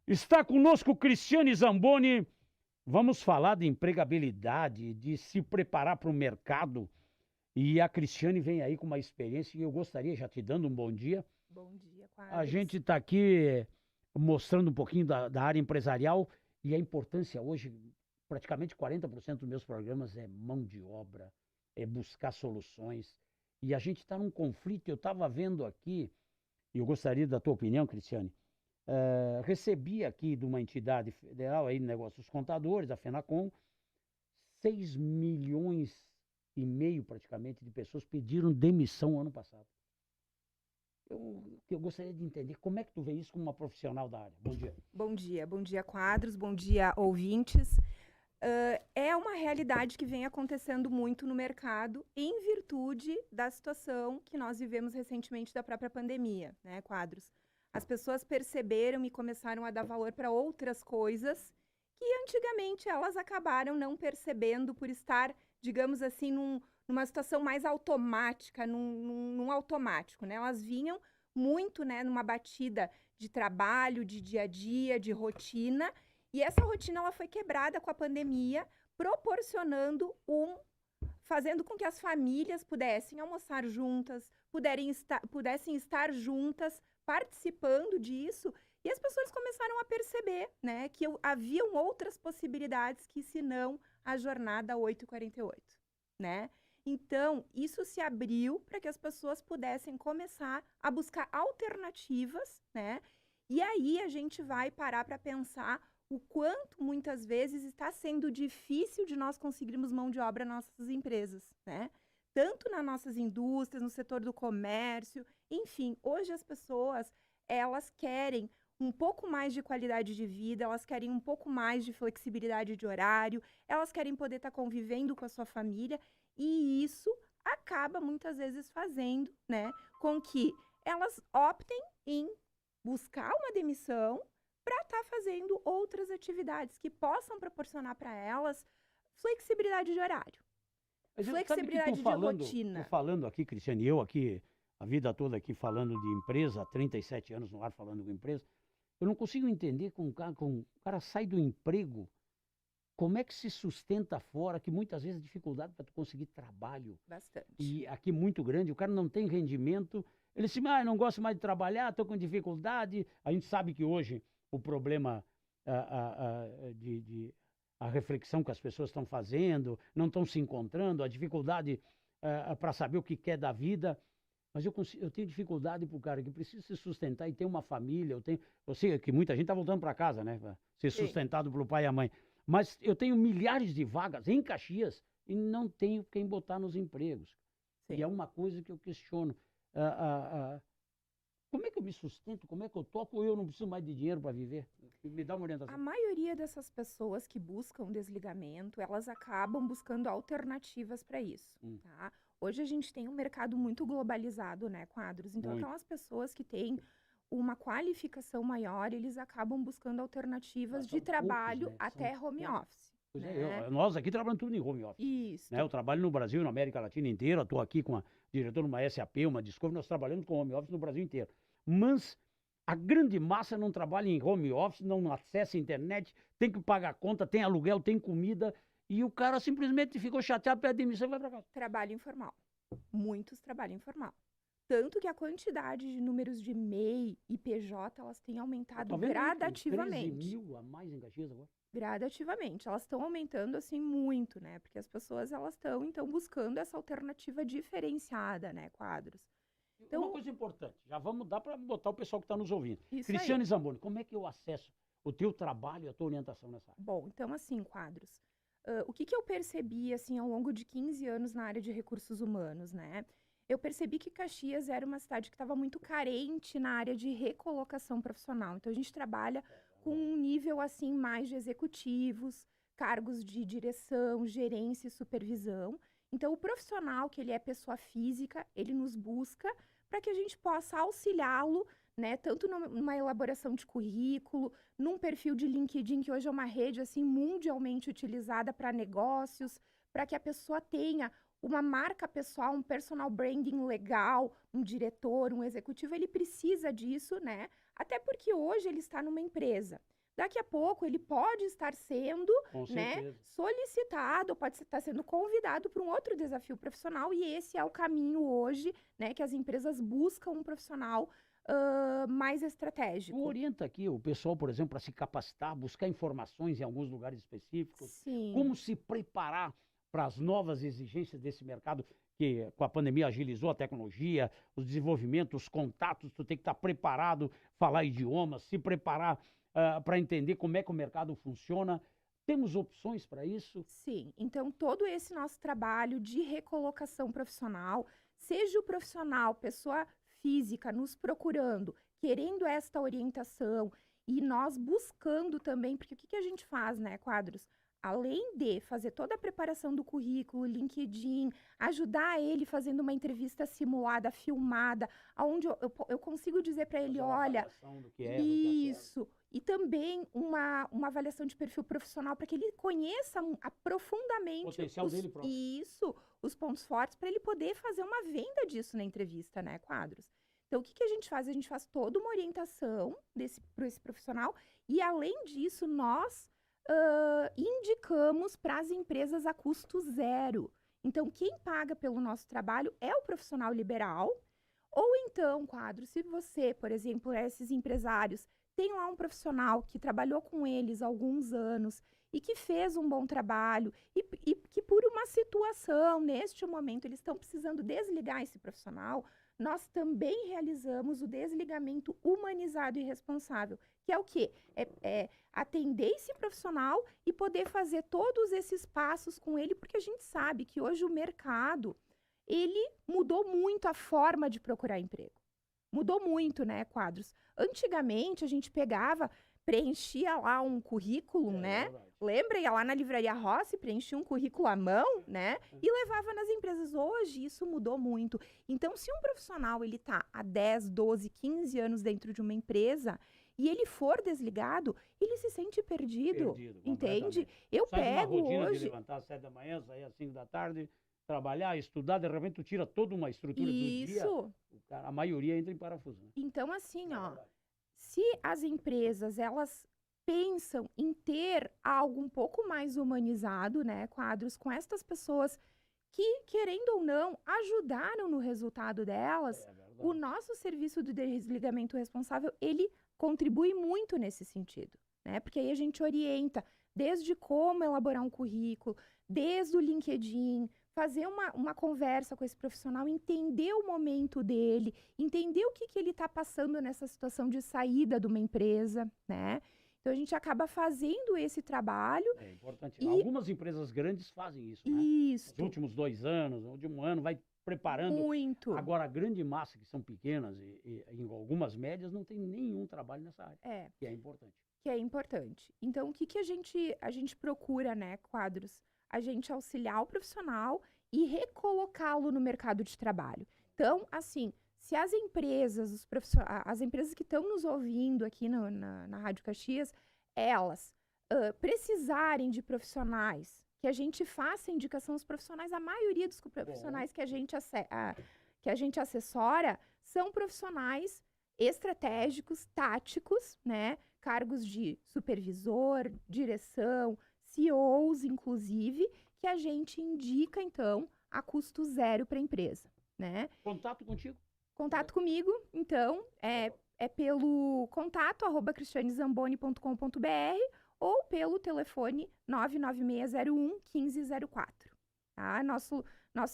Está conosco Cristiane Zamboni. Vamos falar de empregabilidade, de se preparar para o mercado. E a Cristiane vem aí com uma experiência e eu gostaria, já te dando um bom dia. Bom dia, A Quadros. gente está aqui mostrando um pouquinho da área empresarial e a importância hoje, praticamente 40% dos meus programas é mão de obra, é buscar soluções. E a gente está num conflito, eu estava vendo aqui, e eu gostaria da tua opinião, Cristiane. Recebi aqui de uma entidade federal aí, negócios contadores, a FENACON, 6,5 milhões praticamente de pessoas pediram demissão ano passado. Eu gostaria de entender como é que tu vê isso como uma profissional da área. Bom dia. Bom dia, Quadros, bom dia, ouvintes. É uma realidade que vem acontecendo muito no mercado em virtude da situação que nós vivemos recentemente da própria pandemia, né, Quadros? As pessoas perceberam e começaram a dar valor para outras coisas que antigamente elas acabaram não percebendo por estar, digamos assim, numa situação mais automática, num automático, né? Elas vinham muito, né, numa batida de trabalho, de dia a dia, de rotina, e essa rotina ela foi quebrada com a pandemia, fazendo com que as famílias pudessem almoçar juntas, pudessem estar juntas, participando disso, e as pessoas começaram a perceber, né, que haviam outras possibilidades que senão a jornada 8h48, né? Então, isso se abriu para que as pessoas pudessem começar a buscar alternativas, né? E aí a gente vai parar para pensar o quanto muitas vezes está sendo difícil de nós conseguirmos mão de obra nas nossas empresas, né? Tanto nas nossas indústrias, no setor do comércio, enfim, hoje as pessoas, elas querem um pouco mais de qualidade de vida, elas querem um pouco mais de flexibilidade de horário, elas querem poder estar convivendo com a sua família, e isso acaba muitas vezes fazendo, né, com que elas optem em buscar uma demissão para estar fazendo outras atividades que possam proporcionar para elas flexibilidade de horário, Mas flexibilidade de rotina. Tô falando aqui, Cristiane, eu aqui, a vida toda aqui falando de empresa, há 37 anos no ar falando com empresa, eu não consigo entender com o cara sai do emprego, como é que se sustenta fora, que muitas vezes é dificuldade para tu conseguir trabalho. Bastante. E aqui muito grande, o cara não tem rendimento, ele se, não gosto mais de trabalhar, estou com dificuldade. A gente sabe que hoje o problema a reflexão que as pessoas estão fazendo, não estão se encontrando, a dificuldade para saber o que quer da vida. Mas eu tenho dificuldade para o cara que precisa se sustentar e ter uma família. Eu sei que muita gente está voltando para casa, né? Pra ser sustentado pelo pai e a mãe. Mas eu tenho milhares de vagas em Caxias e não tenho quem botar nos empregos. Sim. E é uma coisa que eu questiono. Como é que eu me sustento? Como é que eu toco? Ou eu não preciso mais de dinheiro para viver? Me dá uma orientação. A maioria dessas pessoas que buscam desligamento, elas acabam buscando alternativas para isso, tá? Hoje a gente tem um mercado muito globalizado, né, Quadros? Então, aquelas pessoas que têm uma qualificação maior, eles acabam buscando alternativas de trabalho, né? Até home office. Né? Nós aqui trabalhamos tudo em home office. Isso. Né? Eu trabalho no Brasil e na América Latina inteira, estou aqui com a diretora de uma SAP, uma Discovery, nós trabalhamos com home office no Brasil inteiro. Mas a grande massa não trabalha em home office, não acessa a internet, tem que pagar conta, tem aluguel, tem comida, e o cara simplesmente ficou chateado, pede demissão e vai para casa. Trabalho informal. Muitos trabalham informal. Tanto que a quantidade de números de MEI e PJ, elas têm aumentado gradativamente. 13 mil a mais em Caxias agora? Gradativamente. Elas estão aumentando, assim, muito, né? Porque as pessoas, elas estão, então, buscando essa alternativa diferenciada, né, Quadros? Então, uma coisa importante, já vamos dar para botar o pessoal que está nos ouvindo. Isso Cristiane aí. Zamboni, como é que eu acesso o teu trabalho e a tua orientação nessa área? Bom, então, assim, Quadros, o que eu percebi, assim, ao longo de 15 anos na área de recursos humanos, né? Eu percebi que Caxias era uma cidade que estava muito carente na área de recolocação profissional. Então, a gente trabalha com um nível, assim, mais de executivos, cargos de direção, gerência e supervisão. Então, o profissional, que ele é pessoa física, ele nos busca para que a gente possa auxiliá-lo, né, tanto numa elaboração de currículo, num perfil de LinkedIn, que hoje é uma rede, assim, mundialmente utilizada para negócios, para que a pessoa tenha uma marca pessoal, um personal branding legal, um diretor, um executivo, ele precisa disso, né? Até porque hoje ele está numa empresa. daqui a pouco ele pode estar sendo, Com né, certeza. solicitado, pode estar sendo convidado para um outro desafio profissional, e esse é o caminho hoje, né, que as empresas buscam um profissional mais Tu estratégico. orienta aqui o pessoal, por exemplo, para se capacitar, buscar informações em alguns lugares específicos, Sim, como se preparar para as novas exigências desse mercado que com a pandemia agilizou a tecnologia, o desenvolvimento, os contatos, tu tem que estar preparado, falar idiomas, se preparar para entender como é que o mercado funciona. Temos opções para isso? sim. Então, todo esse nosso trabalho de recolocação profissional, seja o profissional, pessoa física, nos procurando, querendo esta orientação, e nós buscando também, porque o que que a gente faz, né, Quadros? Além de fazer toda a preparação do currículo, LinkedIn, ajudar ele fazendo uma entrevista simulada, filmada, onde eu consigo dizer para ele, Fazer uma olha, avaliação do que erra, do que acerta. isso. E também uma avaliação de perfil profissional para que ele conheça aprofundamente Potencial dele próprio. os pontos fortes, para ele poder fazer uma venda disso na entrevista, né, Quadros? Então, o que que a gente faz? A gente faz toda uma orientação para esse profissional, e além disso, nós indicamos para as empresas a custo zero. Então, quem paga pelo nosso trabalho é o profissional liberal, ou então, Quadro, se você, por exemplo, esses empresários, tem lá um profissional que trabalhou com eles há alguns anos e que fez um bom trabalho e que por uma situação, neste momento, eles estão precisando desligar esse profissional, nós também realizamos o desligamento humanizado e responsável, que é o quê? É atender esse profissional e poder fazer todos esses passos com ele, porque a gente sabe que hoje o mercado, ele mudou muito a forma de procurar emprego. Mudou muito, né, Quadros? Antigamente, a gente pegava, preenchia lá um currículo, né? Verdade. Lembra? Ia lá na Livraria Rossi, preenchia um currículo à mão, né? E levava nas empresas. Hoje, isso mudou muito. Então, se um profissional, ele tá há 10, 12, 15 anos dentro de uma empresa e ele for desligado, ele se sente perdido. Perdido, Entende? completamente. Eu Sai de uma pego rotina de hoje... levantar às 7 da manhã, sair às 5 da tarde, trabalhar, estudar, de repente tu tira toda uma estrutura do dia, Isso. a maioria entra em parafuso, né? Então, assim, É ó, verdade. se as empresas, elas pensam em ter algo um pouco mais humanizado, né, Quadros, com estas pessoas que, querendo ou não, ajudaram no resultado delas, É verdade. o nosso serviço de desligamento responsável, ele contribui muito nesse sentido, né? Porque aí a gente orienta desde como elaborar um currículo, desde o LinkedIn, fazer uma conversa com esse profissional, entender o momento dele, entender o que ele está passando nessa situação de saída de uma empresa, né? Então, a gente acaba fazendo esse trabalho. É importante. E- Algumas empresas grandes fazem isso, né? Isso, Nos últimos 2 anos, no último ano, vai preparando. muito. Agora, a grande massa, que são pequenas e em algumas médias, não tem nenhum trabalho nessa área, É, que é importante. que é importante. Então, o que que a gente procura, né, Quadros? A gente auxiliar o profissional e recolocá-lo no mercado de trabalho. Então, assim, se as empresas, as empresas que estão nos ouvindo aqui na Rádio Caxias, elas precisarem de profissionais, que a gente faça indicação aos profissionais, a maioria dos profissionais que a gente assessora são profissionais estratégicos, táticos, né? Cargos de supervisor, direção, CEOs, inclusive, que a gente indica, então, a custo zero para a empresa, né? Contato contigo? Contato comigo, então, é pelo contato@cristianezamboni.com.br ou pelo telefone 99601 1504. Tá? Nosso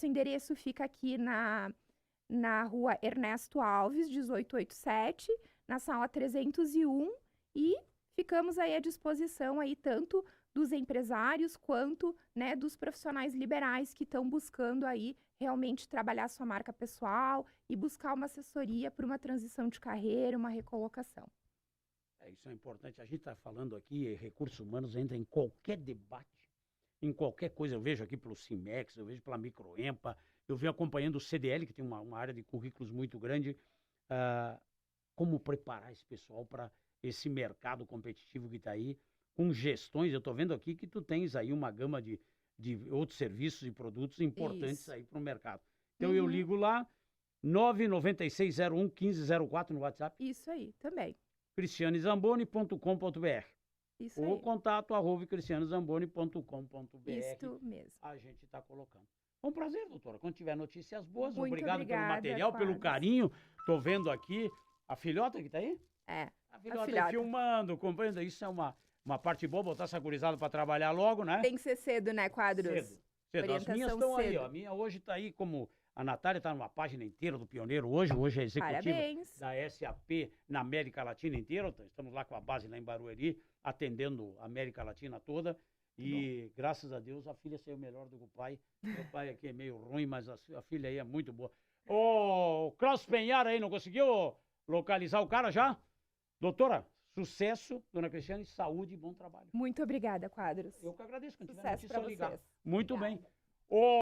endereço fica aqui na rua Ernesto Alves, 1887, na sala 301, e ficamos aí à disposição aí tanto dos empresários quanto, né, dos profissionais liberais que estão buscando aí realmente trabalhar sua marca pessoal e buscar uma assessoria para uma transição de carreira, uma recolocação. Isso é importante. A gente está falando aqui, recursos humanos entra em qualquer debate, em qualquer coisa. Eu vejo aqui pelo Cimex, eu vejo pela Microempa, eu venho acompanhando o CDL, que tem uma área de currículos muito grande. Como preparar esse pessoal para esse mercado competitivo que está aí, com gestões. Eu estou vendo aqui que tu tens aí uma gama de outros serviços e produtos importantes Isso. aí para o mercado. Então eu ligo lá, 99601 1504 no WhatsApp, Isso aí, também. cristianezamboni.com.br. Isso ou aí. contato@cristianozamboni.com.br. Isso mesmo. A gente está colocando. Foi um prazer, doutora. Quando tiver notícias boas, Muito obrigado pelo obrigada, material, pelo Quadros. carinho. Tô vendo aqui a filhota que tá aí. É. A filhota, filhota. filmando, compreende? Isso é uma parte boa, botar essa gurizada para trabalhar logo, né? Tem que ser cedo, né, Quadros? Cedo. As minhas Orientação estão aí, ó. cedo. A minha hoje tá aí como... A Natália tá numa página inteira do Pioneiro hoje é executiva Parabéns. da SAP na América Latina inteira. Estamos lá com a base lá em Barueri, atendendo a América Latina toda. E graças a Deus a filha saiu melhor do que o pai. Meu pai aqui é meio ruim, mas a filha aí é muito boa. Ô, Klaus Penhar aí, não conseguiu localizar o cara já? Doutora, sucesso, dona Cristiane, saúde e bom trabalho. Muito obrigada, Quadros. Eu que agradeço. Quando tiver Sucesso notícia, para ligar. vocês. Muito Obrigada. bem. Ô,